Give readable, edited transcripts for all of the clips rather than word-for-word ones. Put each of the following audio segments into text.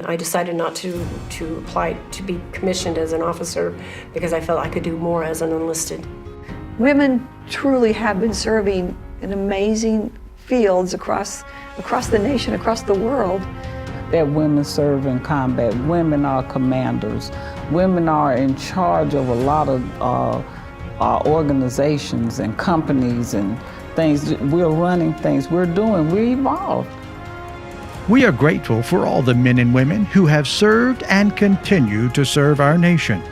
I decided not to apply to be commissioned as an officer because I felt I could do more as an enlisted. Women truly have been serving in amazing fields across the nation, across the world. That women serve in combat. Women are commanders. Women are in charge of a lot of organizations and companies and things. We're running things. We're evolved. We are grateful for all the men and women who have served and continue to serve our nation.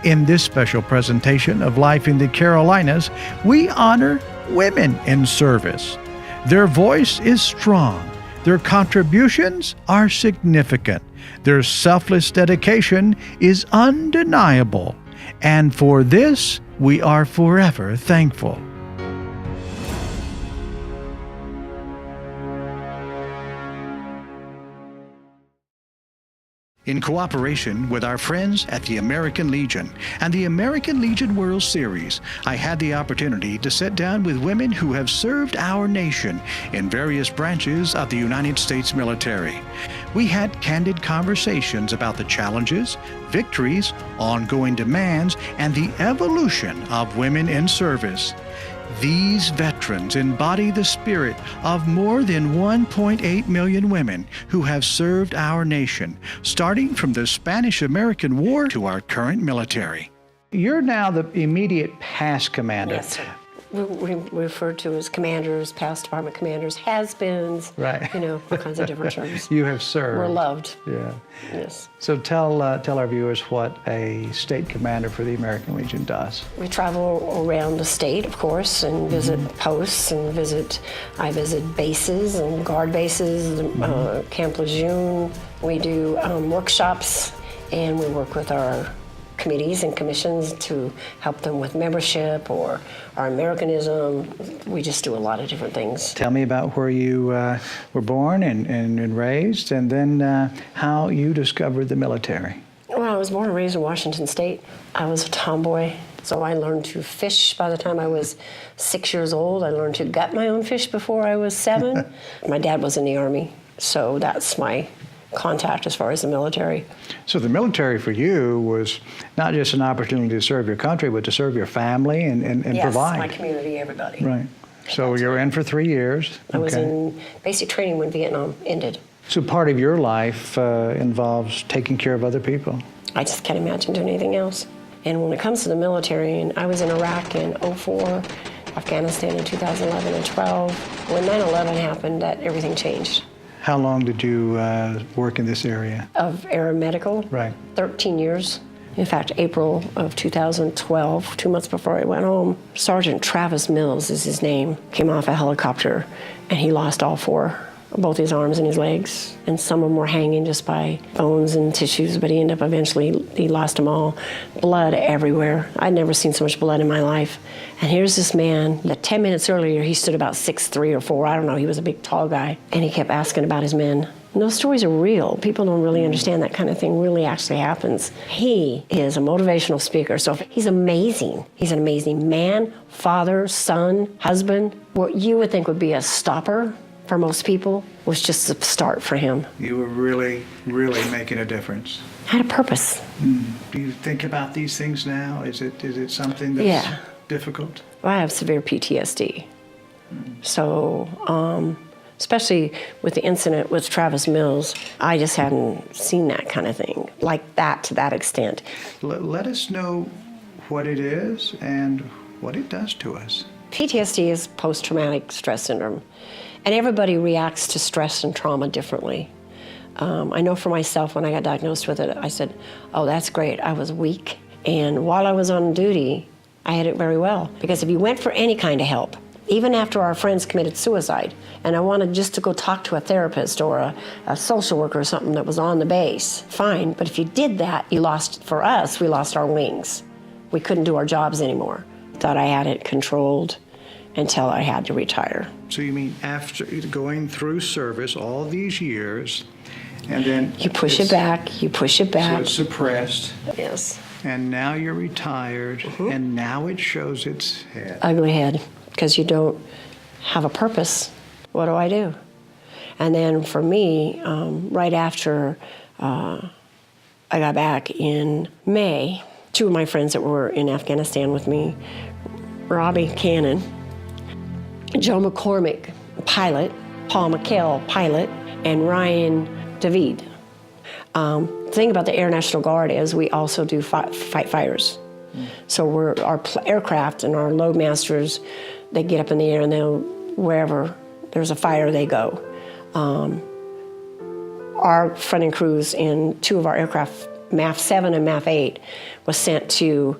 In this special presentation of Life in the Carolinas, we honor women in service. Their voice is strong. Their contributions are significant. Their selfless dedication is undeniable. And for this, we are forever thankful. In cooperation with our friends at the American Legion and the American Legion World Series, I had the opportunity to sit down with women who have served our nation in various branches of the United States military. We had candid conversations about the challenges, victories, ongoing demands, and the evolution of women in service. These veterans embody the spirit of more than 1.8 million women who have served our nation, starting from the Spanish-American War to our current military. You're now the immediate past commander. Yes, sir. We refer to as commanders, past department commanders, has-beens, right? All kinds of different terms. You have served. We're loved. Yeah. Yes. So tell our viewers what a state commander for the American Legion does. We travel around the state, of course, and visit posts and I visit bases and guard bases, Camp Lejeune. We do workshops, and we work with our committees and commissions to help them with membership or our Americanism. We just do a lot of different things. Tell me about where you were born and raised, and then how you discovered the military. Well, I was born and raised in Washington State. I was a tomboy, so I learned to fish by the time I was 6 years old. I learned to gut my own fish before I was 7. My dad was in the Army, so that's my contact as far as the military. So the military for you was not just an opportunity to serve your country, but to serve your family and provide. Yes, my community, everybody. Right. So you're in for 3 years. I was in basic training when Vietnam ended. So part of your life involves taking care of other people. I just can't imagine doing anything else. And when it comes to the military, and I was in Iraq in 2004, Afghanistan in 2011 and 12. When 9/11 happened, everything changed. How long did you work in this area? Of aeromedical? Right. 13 years. In fact, April of 2012, 2 months before I went home, Sergeant Travis Mills is his name, came off a helicopter, and he lost all 4, both his arms and his legs, and some of them were hanging just by bones and tissues, but he lost them all. Blood everywhere. I'd never seen so much blood in my life. And here's this man that 10 minutes earlier, he stood about 6'3" or 4, I don't know, he was a big, tall guy, and he kept asking about his men. And those stories are real. People don't really understand that kind of thing really actually happens. He is a motivational speaker, so he's amazing. He's an amazing man, father, son, husband. What you would think would be a stopper for most people was just a start for him. You were really, really making a difference. Had a purpose. Do you think about these things now? Is it something that's difficult? Well, I have severe PTSD. So, especially with the incident with Travis Mills, I just hadn't seen that kind of thing, like that to that extent. Let us know what it is and what it does to us. PTSD is post-traumatic stress syndrome, and everybody reacts to stress and trauma differently. I know for myself, when I got diagnosed with it, I said, oh, that's great. I was weak, and while I was on duty, I had it very well. Because if you went for any kind of help, even after our friends committed suicide, and I wanted just to go talk to a therapist or a social worker or something that was on the base, fine. But if you did that, we lost our wings. We couldn't do our jobs anymore. Thought I had it controlled until I had to retire. So you mean after going through service all these years, and then you push it back. So it's suppressed. Yes. And now you're retired, and now it shows its head. Ugly head, because you don't have a purpose. What do I do? And then for me, right after I got back in May. Two of my friends that were in Afghanistan with me, Robbie Cannon, Joe McCormick, pilot, Paul McHale, pilot, and Ryan David. The thing about the Air National Guard is we also do fight fires. So our aircraft and our loadmasters, they get up in the air and they'll, wherever there's a fire, they go. Our front end crews in two of our aircraft, MAF 7 and MAF 8, was sent to,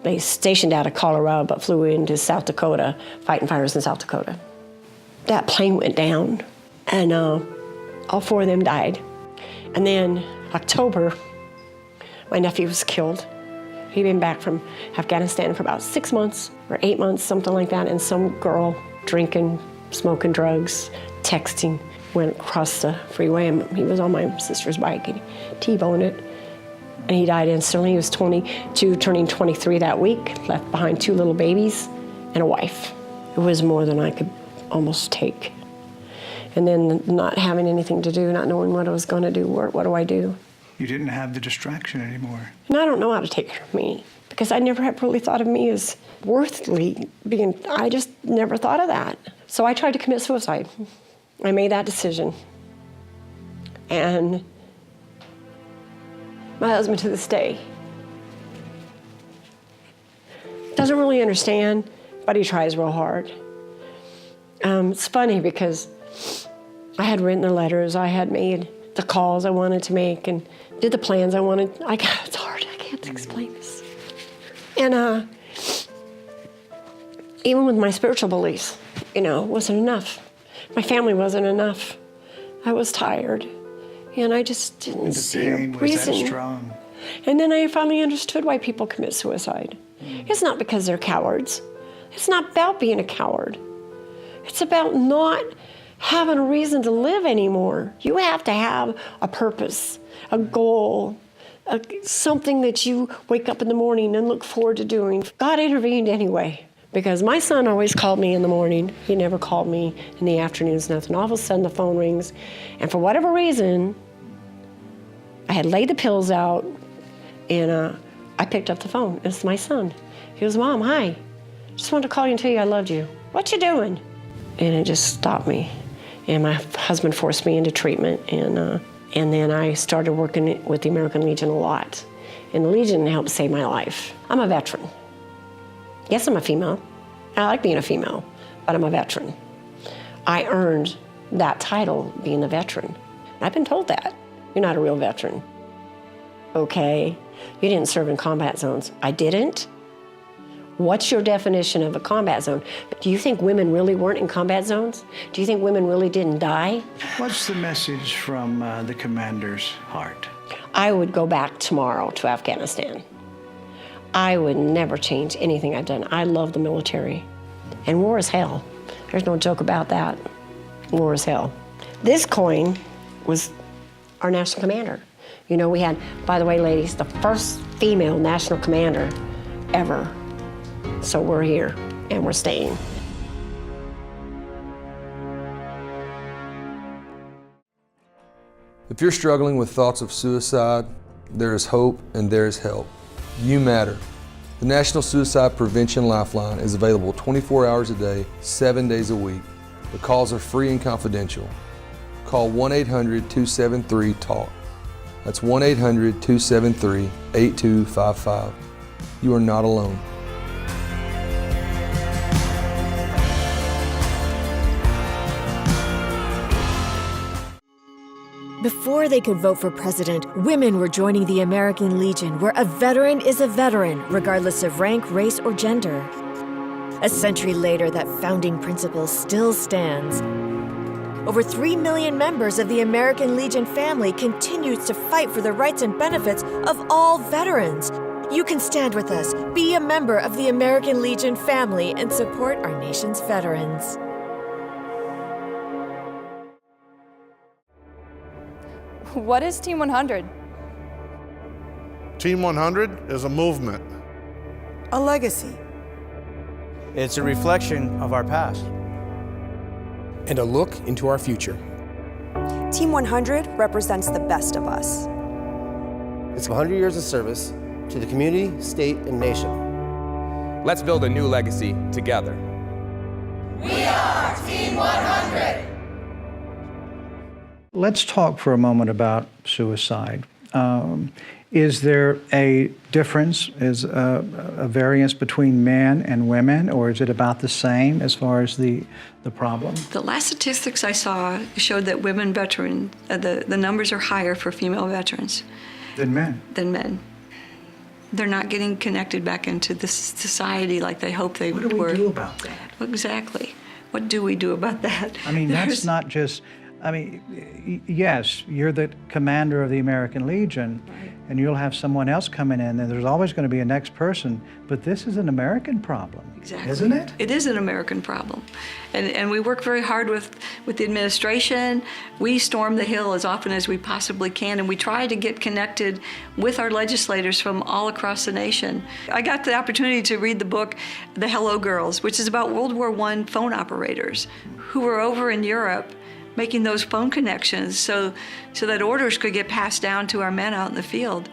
they stationed out of Colorado but flew into South Dakota, fighting fires in South Dakota. That plane went down and all four of them died. And then October, my nephew was killed. He'd been back from Afghanistan for about 6 months or 8 months, something like that, and some girl drinking, smoking drugs, texting, went across the freeway, and he was on my sister's bike, and he T-boned it, and he died instantly. He was 22, turning 23 that week, left behind 2 little babies and a wife. It was more than I could almost take. And then not having anything to do, not knowing what I was going to do, what do I do? You didn't have the distraction anymore. And I don't know how to take care of me, because I never had really thought of me as worthily being, I just never thought of that. So I tried to commit suicide. I made that decision. And my husband to this day doesn't really understand, but he tries real hard. It's funny because I had written the letters, I had made the calls I wanted to make and did the plans I wanted. It's hard, I can't explain this. And even with my spiritual beliefs, wasn't enough. My family wasn't enough. I was tired, and I just didn't see a reason. Was that strong? And then I finally understood why people commit suicide. It's not because they're cowards. It's not about being a coward. It's about not having a reason to live anymore. You have to have a purpose, a goal, something that you wake up in the morning and look forward to doing. God intervened anyway. Because my son always called me in the morning. He never called me in the afternoons, nothing. All of a sudden the phone rings, and for whatever reason, I had laid the pills out, and I picked up the phone. It's my son. He goes, "Mom, hi. Just wanted to call you and tell you I loved you. What you doing?" And it just stopped me. And my husband forced me into treatment, and then I started working with the American Legion a lot. And the Legion helped save my life. I'm a veteran. Yes, I'm a female. I like being a female, but I'm a veteran. I earned that title, being a veteran. And I've been told that. You're not a real veteran. Okay, you didn't serve in combat zones. I didn't? What's your definition of a combat zone? Do you think women really weren't in combat zones? Do you think women really didn't die? What's the message from the commander's heart? I would go back tomorrow to Afghanistan. I would never change anything I've done. I love the military. And war is hell. There's no joke about that. War is hell. This coin was our national commander. We had, by the way, ladies, the first female national commander ever. So we're here, and we're staying. If you're struggling with thoughts of suicide, there is hope and there is help. You matter. The National Suicide Prevention Lifeline is available 24 hours a day, 7 days a week. The calls are free and confidential. Call 1-800-273-TALK. That's 1-800-273-8255. You are not alone. Before they could vote for president, women were joining the American Legion, where a veteran is a veteran, regardless of rank, race, or gender. A century later, that founding principle still stands. Over 3 million members of the American Legion family continues to fight for the rights and benefits of all veterans. You can stand with us, be a member of the American Legion family, and support our nation's veterans. What is Team 100? Team 100 is a movement. A legacy. It's a reflection of our past. And a look into our future. Team 100 represents the best of us. It's 100 years of service to the community, state, and nation. Let's build a new legacy together. We are Team 100! Let's talk for a moment about suicide. Is there a difference, is a variance between men and women, or is it about the same as far as the problem? The last statistics I saw showed that women veterans, the numbers are higher for female veterans Than men? than men. They're not getting connected back into this society like they hoped they What were. do we do about that? Exactly. What do we do about that? I mean, that's not just, I mean, yes, you're the commander of the American Legion, Right. and you'll have someone else coming in, and there's always going to be a next person, but this is an American problem, Exactly. isn't it? It is an American problem. And we work very hard with the administration. We storm the Hill as often as we possibly can, and we try to get connected with our legislators from all across the nation. I got the opportunity to read the book, The Hello Girls, which is about World War I phone operators who were over in Europe making those phone connections so that orders could get passed down to our men out in the field.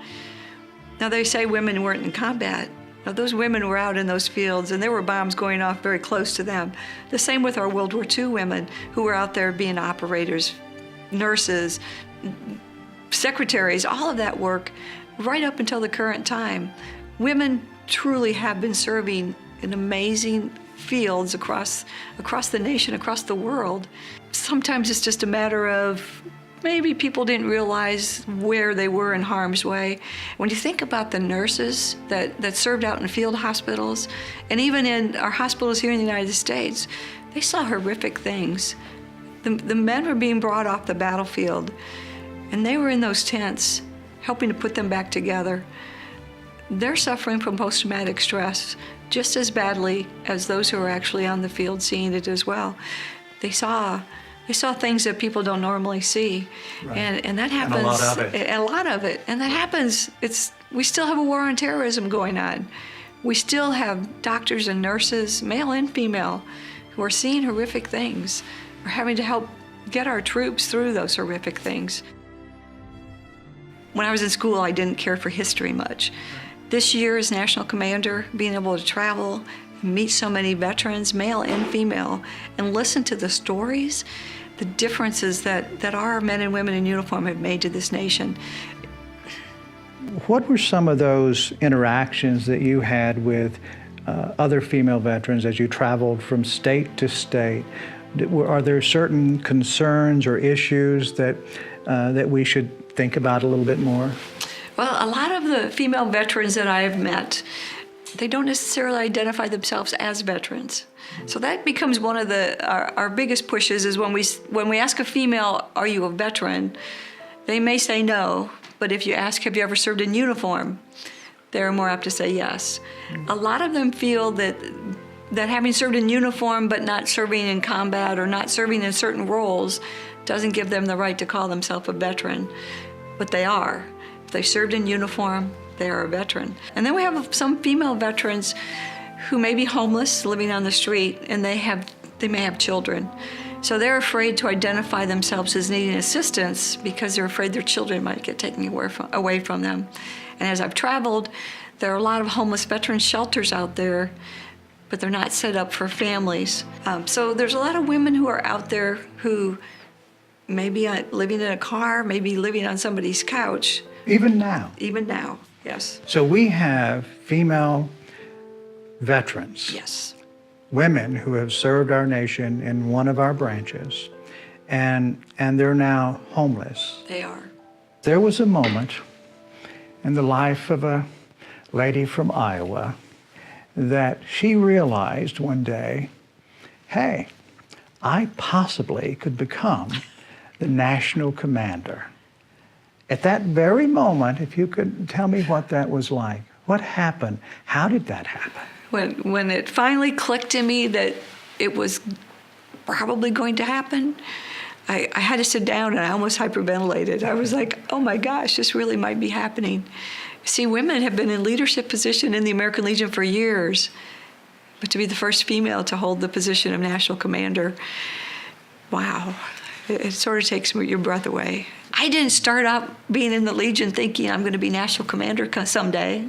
Now, they say women weren't in combat. Now, those women were out in those fields, and there were bombs going off very close to them. The same with our World War II women who were out there being operators, nurses, secretaries, all of that work right up until the current time. Women truly have been serving in amazing fields across the nation, across the world. Sometimes it's just a matter of maybe people didn't realize where they were in harm's way. When you think about the nurses that served out in field hospitals, and even in our hospitals here in the United States, they saw horrific things. The men were being brought off the battlefield, and they were in those tents, helping to put them back together. They're suffering from post-traumatic stress just as badly as those who are actually on the field seeing it as well. They saw things that people don't normally see, Right. and that happens. And a lot of it. A lot of it, and that happens. We still have a war on terrorism going on. We still have doctors and nurses, male and female, who are seeing horrific things, or having to help get our troops through those horrific things. When I was in school, I didn't care for history much. This year as National Commander, being able to travel, meet so many veterans, male and female, and listen to the stories, the differences that our men and women in uniform have made to this nation. What were some of those interactions that you had with other female veterans as you traveled from state to state? Are there certain concerns or issues that we should think about a little bit more? Well, a lot of the female veterans that I have met, they don't necessarily identify themselves as veterans. So that becomes one of our biggest pushes is when we ask a female, are you a veteran? They may say no, but if you ask, have you ever served in uniform? They're more apt to say yes. A lot of them feel that having served in uniform but not serving in combat or not serving in certain roles doesn't give them the right to call themselves a veteran, but they are. If they served in uniform, they are a veteran. And then we have some female veterans who may be homeless, living on the street, and they may have children. So they're afraid to identify themselves as needing assistance because they're afraid their children might get taken away from them. And as I've traveled, there are a lot of homeless veteran shelters out there, but they're not set up for families. So there's a lot of women who are out there who may be living in a car, maybe living on somebody's couch. Even now? Even now, yes. So we have female veterans. Yes. Women who have served our nation in one of our branches, and they're now homeless. They are. There was a moment in the life of a lady from Iowa that she realized one day, hey, I possibly could become the national commander. At that very moment, if you could tell me what that was like, what happened? How did that happen? When it finally clicked in me that it was probably going to happen, I had to sit down and I almost hyperventilated. I was like, oh my gosh, this really might be happening. See, women have been in leadership position in the American Legion for years, but to be the first female to hold the position of national commander, wow. It sort of takes your breath away. I didn't start out being in the Legion thinking I'm going to be National Commander someday.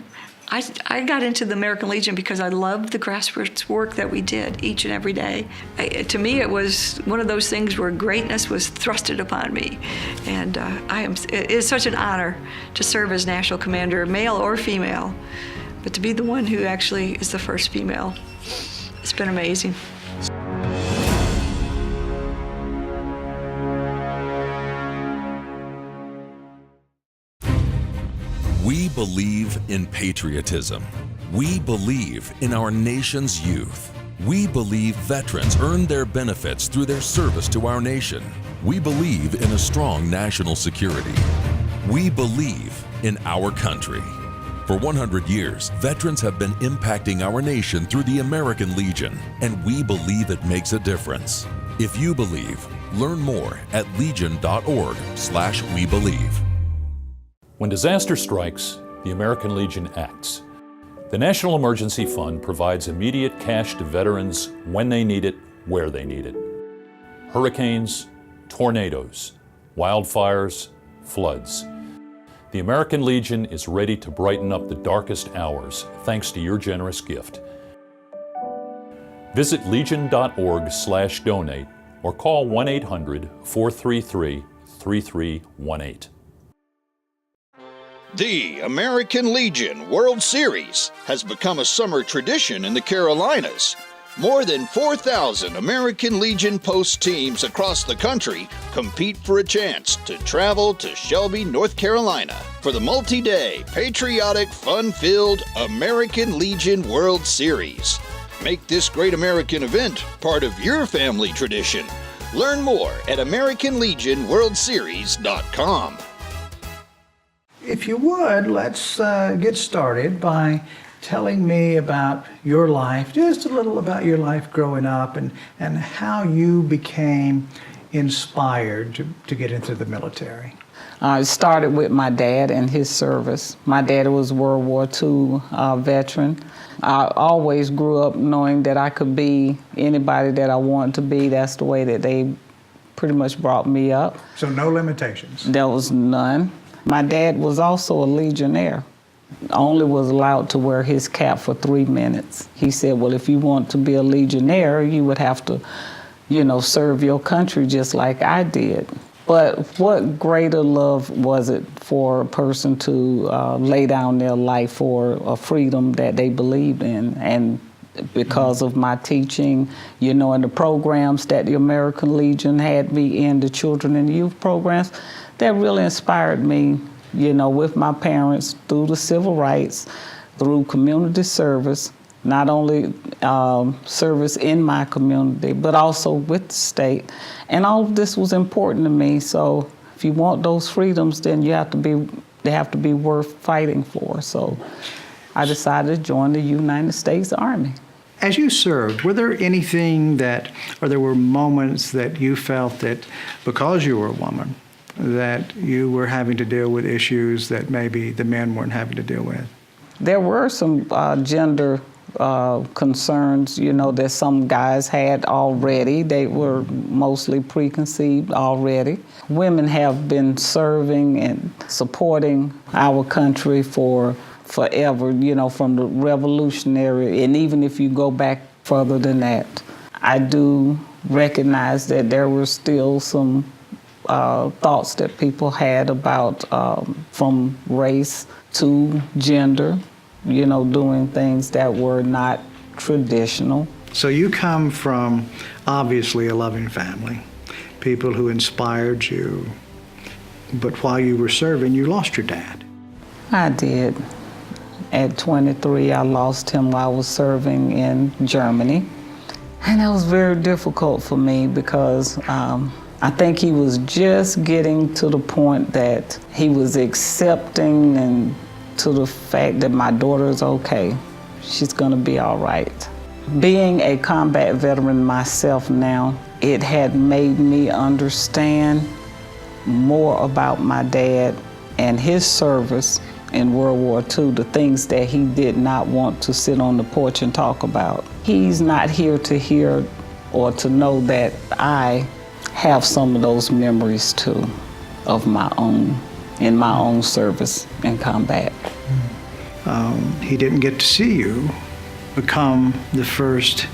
I got into the American Legion because I loved the grassroots work that we did each and every day. To me, it was one of those things where greatness was thrusted upon me. And it is such an honor to serve as National Commander, male or female, but to be the one who actually is the first female. It's been amazing. We believe in patriotism. We believe in our nation's youth. We believe veterans earn their benefits through their service to our nation. We believe in a strong national security. We believe in our country. For 100 years, veterans have been impacting our nation through the American Legion, and we believe it makes a difference. If you believe, learn more at legion.org/webelieve. When disaster strikes, the American Legion acts. The National Emergency Fund provides immediate cash to veterans when they need it, where they need it. Hurricanes, tornadoes, wildfires, floods. The American Legion is ready to brighten up the darkest hours thanks to your generous gift. Visit legion.org/donate or call 1-800-433-3318. The American Legion World Series has become a summer tradition in the Carolinas. More than 4,000 American Legion Post teams across the country compete for a chance to travel to Shelby, North Carolina for the multi-day, patriotic, fun-filled American Legion World Series. Make this great American event part of your family tradition. Learn more at AmericanLegionWorldSeries.com. If you would, let's get started by telling me about your life, just a little about your life growing up and how you became inspired to get into the military. It started with my dad and his service. My dad was World War II veteran. I always grew up knowing that I could be anybody that I wanted to be. That's the way that they pretty much brought me up. So no limitations? There was none. My dad was also a Legionnaire. Only was allowed to wear his cap for 3 minutes. He said, well, if you want to be a Legionnaire, you would have to, serve your country just like I did. But what greater love was it for a person to lay down their life for a freedom that they believed in? And because of my teaching, and the programs that the American Legion had me in, the children and youth programs, that really inspired me, with my parents through the civil rights, through community service, not only service in my community, but also with the state. And all of this was important to me. So if you want those freedoms, then they have to be worth fighting for. So I decided to join the United States Army. As you served, were there there were moments that you felt that because you were a woman, that you were having to deal with issues that maybe the men weren't having to deal with? There were some gender concerns, that some guys had already. They were mostly preconceived already. Women have been serving and supporting our country for forever, from the Revolutionary, and even if you go back further than that. I do recognize that there were still some thoughts that people had about from race to gender, doing things that were not traditional. So you come from obviously a loving family, people who inspired you, but while you were serving, you lost your dad. I did. At 23, I lost him while I was serving in Germany. And that was very difficult for me because I think he was just getting to the point that he was accepting and to the fact that my daughter is okay. She's gonna be all right. Being a combat veteran myself now, it had made me understand more about my dad and his service in World War II, the things that he did not want to sit on the porch and talk about. He's not here to hear or to know that I have some of those memories too of my own, in my own service in combat. He didn't get to see you become the first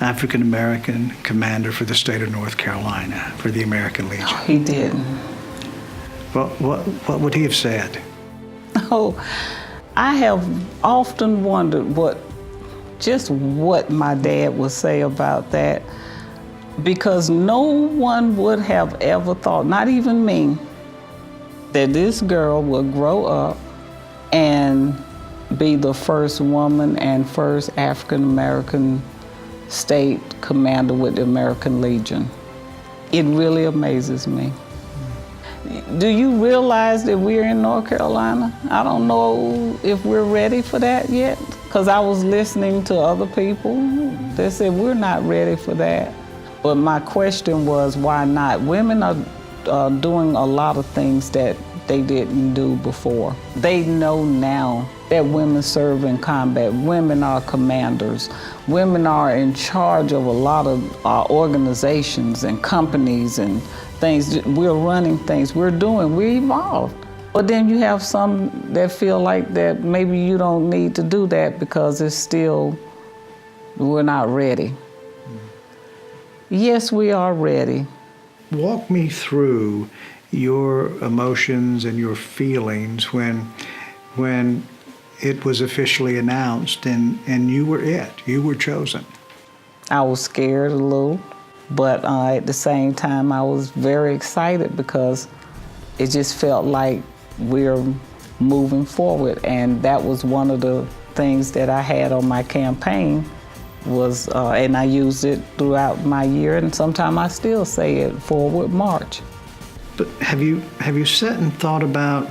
African American commander for the state of North Carolina for the American Legion. He didn't. What would he have said? Oh, I have often wondered what my dad would say about that, because no one would have ever thought, not even me, that this girl would grow up and be the first woman and first African American state commander with the American Legion. It really amazes me. Do you realize that we're in North Carolina? I don't know if we're ready for that yet, because I was listening to other people that said we're not ready for that. But my question was, why not? Women are doing a lot of things that they didn't do before. They know now that women serve in combat. Women are commanders. Women are in charge of a lot of organizations and companies and things. We're running things, we're evolved. But then you have some that feel like that maybe you don't need to do that because it's still, we're not ready. Yes, we are ready. Walk me through your emotions and your feelings when it was officially announced and you were chosen. I was scared a little, but at the same time I was very excited because it just felt like we're moving forward, and that was one of the things that I had on my campaign was, and I used it throughout my year, and sometimes I still say it, Forward March. But have you sat and thought about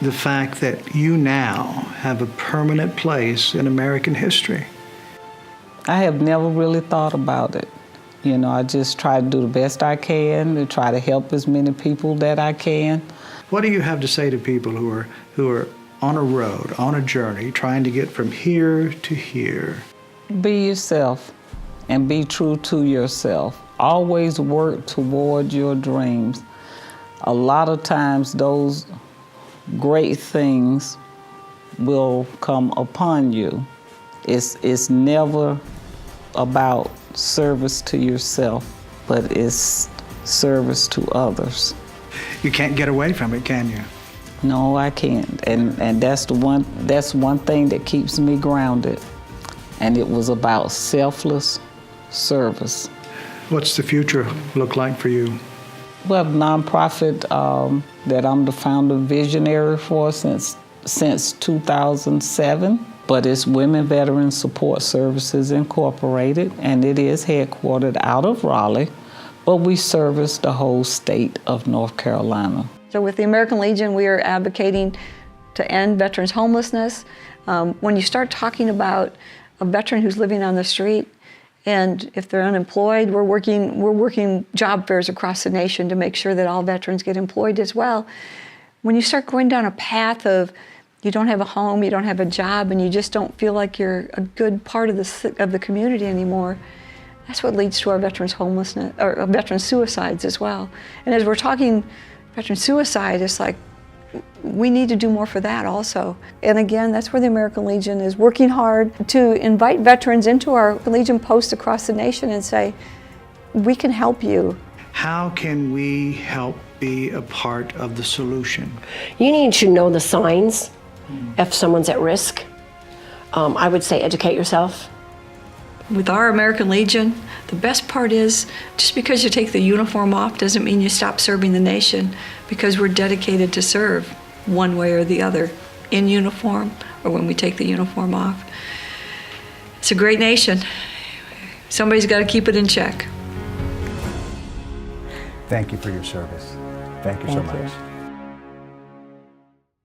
the fact that you now have a permanent place in American history? I have never really thought about it. You know, I just try to do the best I can to try to help as many people that I can. What do you have to say to people who are on a road, on a journey, trying to get from here to here? Be yourself and be true to yourself. Always work toward your dreams. A lot of times those great things will come upon you. It's never about service to yourself, but it's service to others. You can't get away from it, can you? No, I can't. And that's one thing that keeps me grounded. And it was about selfless service. What's the future look like for you? We have a nonprofit that I'm the founder visionary for since 2007. But it's Women Veteran Support Services Incorporated, and it is headquartered out of Raleigh, but we service the whole state of North Carolina. So with the American Legion, we are advocating to end veterans' homelessness. When you start talking about a veteran who's living on the street, and if they're unemployed, we're working job fairs across the nation to make sure that all veterans get employed as well. When you start going down a path of you don't have a home, you don't have a job, and you just don't feel like you're a good part of the community anymore, that's what leads to our veterans' homelessness, or veteran suicides as well. And as we're talking veteran suicide, it's like, we need to do more for that also. And again, that's where the American Legion is working hard to invite veterans into our Legion posts across the nation and say, we can help you. How can we help be a part of the solution? You need to know the signs if someone's at risk. I would say educate yourself. With our American Legion, the best part is just because you take the uniform off doesn't mean you stop serving the nation, because we're dedicated to serve one way or the other, in uniform or when we take the uniform off. It's a great nation. Somebody's got to keep it in check. Thank you for your service. Thank you so much.